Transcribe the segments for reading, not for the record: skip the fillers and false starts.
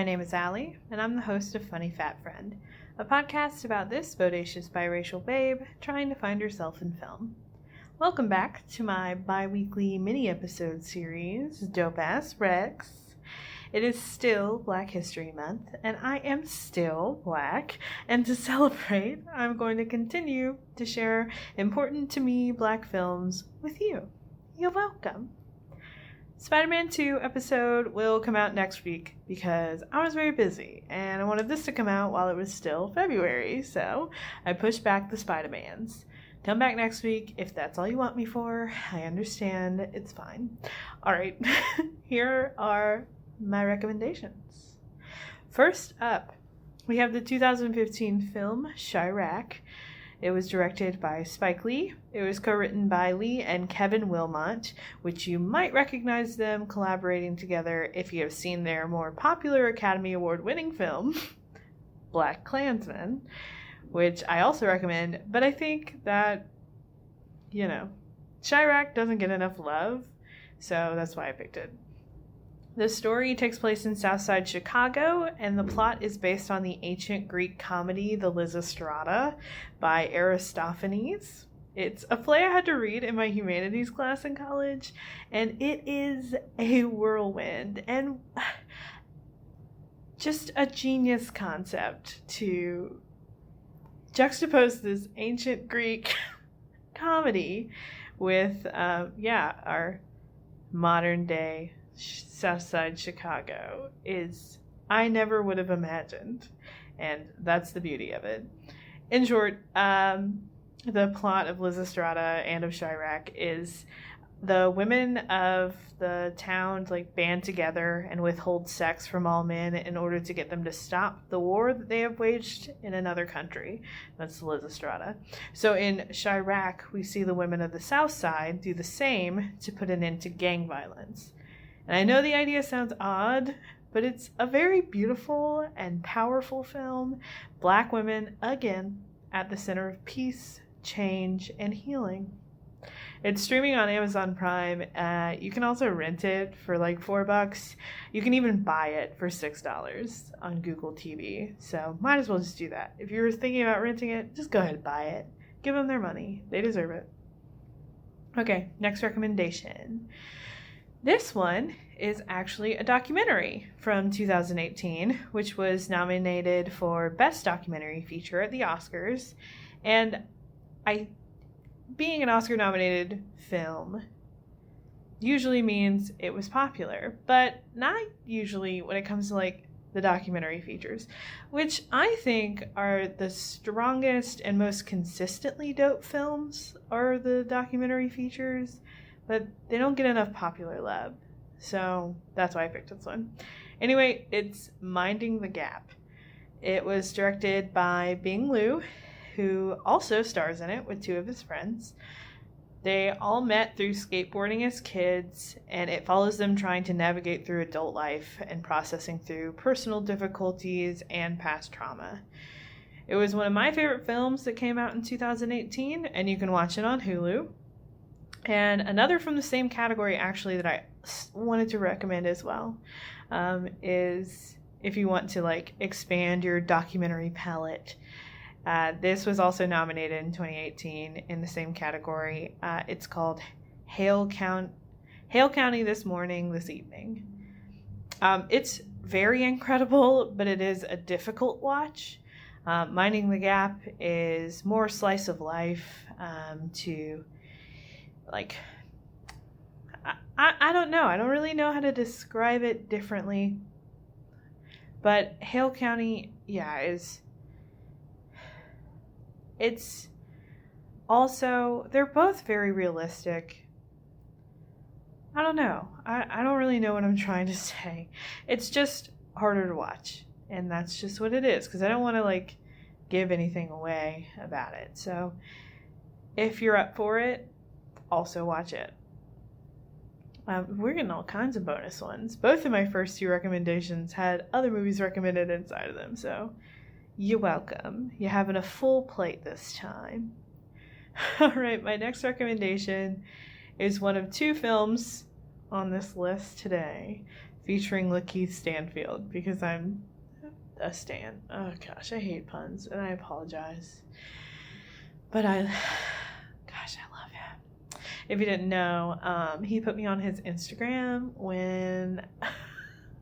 My name is Allie, and I'm the host of Funny Fat Friend, a podcast about this bodacious biracial babe trying to find herself in film. Welcome back to my bi-weekly mini-episode series, Dope Ass Rex. It is still Black History Month, and I am still Black, and to celebrate, I'm going to continue to share important to me Black films with you. You're welcome. Spider-Man 2 episode will come out next week because I was very busy and I wanted this to come out while it was still February, so I pushed back the Spider-Mans. Come back next week if that's all you want me for. I understand. It's fine. Alright, here are my recommendations. First up, we have the 2015 film Chi-Raq. It was directed by Spike Lee. It was co-written by Lee and Kevin Wilmot, which you might recognize them collaborating together if you have seen their more popular Academy Award-winning film, BlacKkKlansman, which I also recommend, but I think that, Chi-Raq doesn't get enough love, so that's why I picked it. The story takes place in Southside Chicago, and the plot is based on the ancient Greek comedy The Lysistrata by Aristophanes. It's a play I had to read in my humanities class in college, and it is a whirlwind and just a genius concept to juxtapose this ancient Greek comedy with, our modern day Southside Chicago I never would have imagined, and that's the beauty of it. In short, the plot of Lysistrata and of Chi-Raq is the women of the town band together and withhold sex from all men in order to get them to stop the war that they have waged in another country. That's Lysistrata. So in Chi-Raq, we see the women of the South Side do the same to put an end to gang violence. And I know the idea sounds odd, but it's a very beautiful and powerful film. Black women, again, at the center of peace, change, and healing. It's streaming on Amazon Prime. You can also rent it for $4. You can even buy it for $6 on Google TV. So might as well just do that. If you're thinking about renting it, just go ahead and buy it. Give them their money. They deserve it. Okay, next recommendation. This one is actually a documentary from 2018, which was nominated for Best Documentary Feature at the Oscars. And being an Oscar-nominated film usually means it was popular, but not usually when it comes to the documentary features, which I think are the strongest and most consistently dope films are the documentary features. But they don't get enough popular love. So that's why I picked this one. Anyway, it's Minding the Gap. It was directed by Bing Liu, who also stars in it with two of his friends. They all met through skateboarding as kids, and it follows them trying to navigate through adult life and processing through personal difficulties and past trauma. It was one of my favorite films that came out in 2018, and you can watch it on Hulu. And another from the same category, actually, that I wanted to recommend as well, is if you want to, expand your documentary palette. This was also nominated in 2018 in the same category. It's called Hale County This Morning, This Evening. It's very incredible, but it is a difficult watch. Minding the Gap is more slice of life to... I don't know. I don't really know how to describe it differently. But Hale County, it's also, they're both very realistic. I don't know. I don't really know what I'm trying to say. It's just harder to watch. And that's just what it is. Because I don't want to, give anything away about it. So, if you're up for it, also watch it. We're getting all kinds of bonus ones. Both of my first two recommendations had other movies recommended inside of them, so you're welcome. You're having a full plate this time. Alright, my next recommendation is one of two films on this list today, featuring Lakeith Stanfield, because I'm a stan. Oh gosh, I hate puns, and I apologize. But gosh, I love him. If you didn't know, he put me on his Instagram when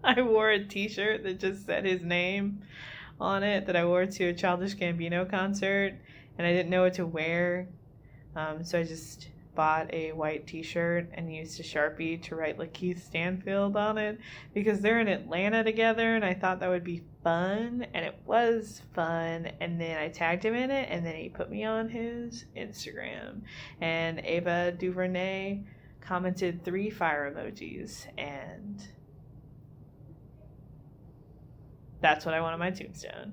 I wore a t-shirt that just said his name on it, that I wore to a Childish Gambino concert, and I didn't know what to wear. So I just bought a white t-shirt and used a Sharpie to write Lakeith Stanfield on it, because they're in Atlanta together, and I thought that would be fun, and it was fun. And then I tagged him in it, and then he put me on his Instagram, and Ava DuVernay commented 3 fire emojis, and that's what I want on my tombstone.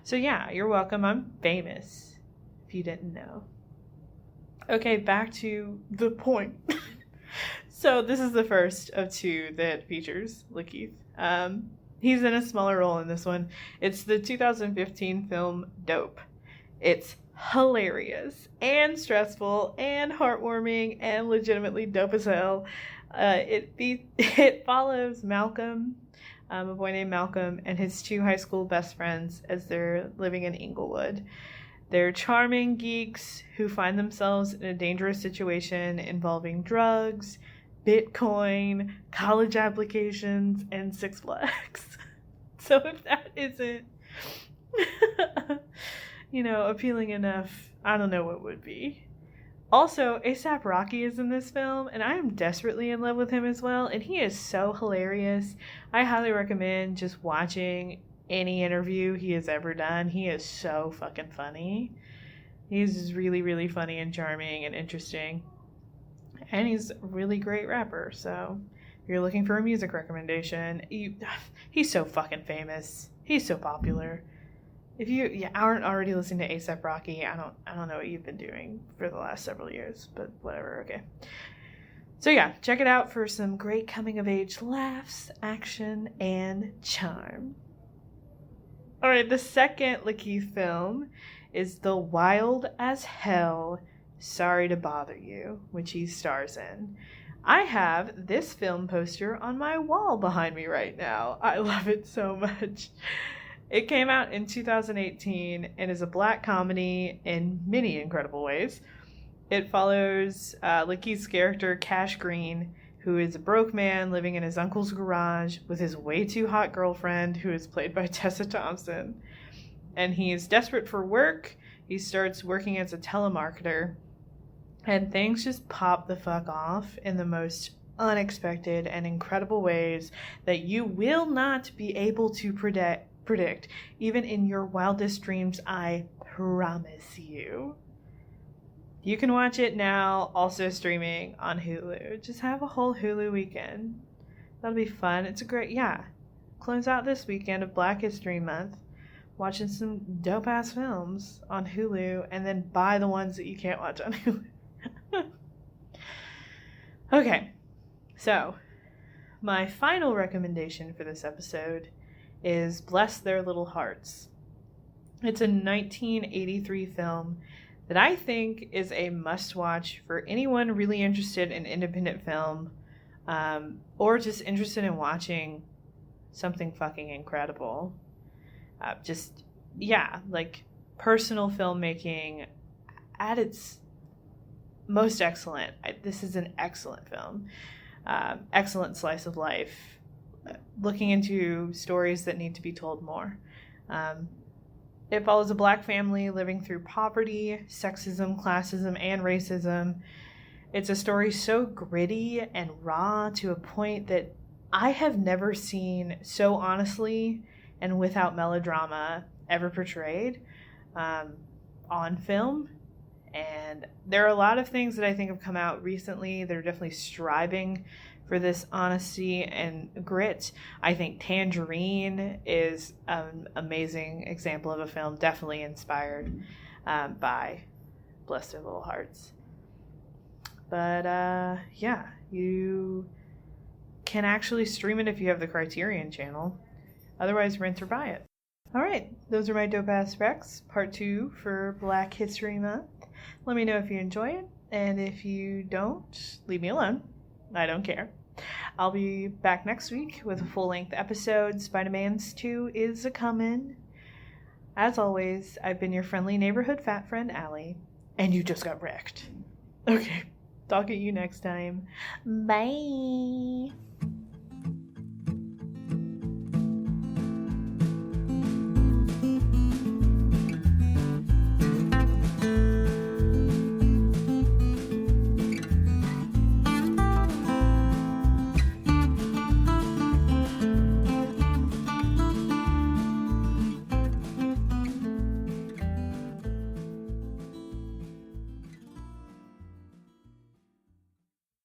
So yeah, you're welcome. I'm famous, if you didn't know. Okay, back to the point. So this is the first of 2 that features Lakeith. He's in a smaller role in this one. It's the 2015 film Dope. It's hilarious and stressful and heartwarming and legitimately dope as hell. It follows Malcolm, a boy named Malcolm, and his 2 high school best friends as they're living in Inglewood. They're charming geeks who find themselves in a dangerous situation involving drugs, Bitcoin, college applications, and Six Flags. So if that isn't, appealing enough, I don't know what would be. Also, A$AP Rocky is in this film, and I am desperately in love with him as well, and he is so hilarious. I highly recommend just watching any interview he has ever done. He is so fucking funny. He's really, really funny and charming and interesting. And he's a really great rapper. So if you're looking for a music recommendation, he's so fucking famous. He's so popular. If you aren't already listening to A$AP Rocky, I don't know what you've been doing for the last several years, but whatever, okay. So yeah, check it out for some great coming of age laughs, action, and charm. All right, the second Lakeith film is The Wild as Hell, Sorry to Bother You, which he stars in. I have this film poster on my wall behind me right now. I love it so much. It came out in 2018 and is a black comedy in many incredible ways. It follows Lakeith's character, Cash Green, who is a broke man living in his uncle's garage with his way too hot girlfriend, who is played by Tessa Thompson. And he's desperate for work. He starts working as a telemarketer, and things just pop the fuck off in the most unexpected and incredible ways that you will not be able to predict, even in your wildest dreams, I promise you. You can watch it now, also streaming on Hulu. Just have a whole Hulu weekend. That'll be fun. It's a great, close out this weekend of Black History Month, watching some dope-ass films on Hulu, and then buy the ones that you can't watch on Hulu. Okay, so my final recommendation for this episode is Bless Their Little Hearts. It's a 1983 film that I think is a must-watch for anyone really interested in independent film, or just interested in watching something fucking incredible. Personal filmmaking at its most excellent. This is an excellent film. Excellent slice of life, looking into stories that need to be told more. It follows a black family living through poverty, sexism, classism, and racism. It's a story so gritty and raw to a point that I have never seen so honestly and without melodrama ever portrayed on film. And there are a lot of things that I think have come out recently that are definitely striving for this honesty and grit. I think Tangerine is an amazing example of a film definitely inspired by Bless Their Little Hearts. But you can actually stream it if you have the Criterion channel. Otherwise, rent or buy it. All right, those are my dope ass recs, part 2 for Black History Month. Let me know if you enjoy it, and if you don't, leave me alone. I don't care. I'll be back next week with a full-length episode. Spider-Man's 2 is a-comin'. As always, I've been your friendly neighborhood fat friend, Allie, and you just got wrecked. Okay, talk at you next time. Bye!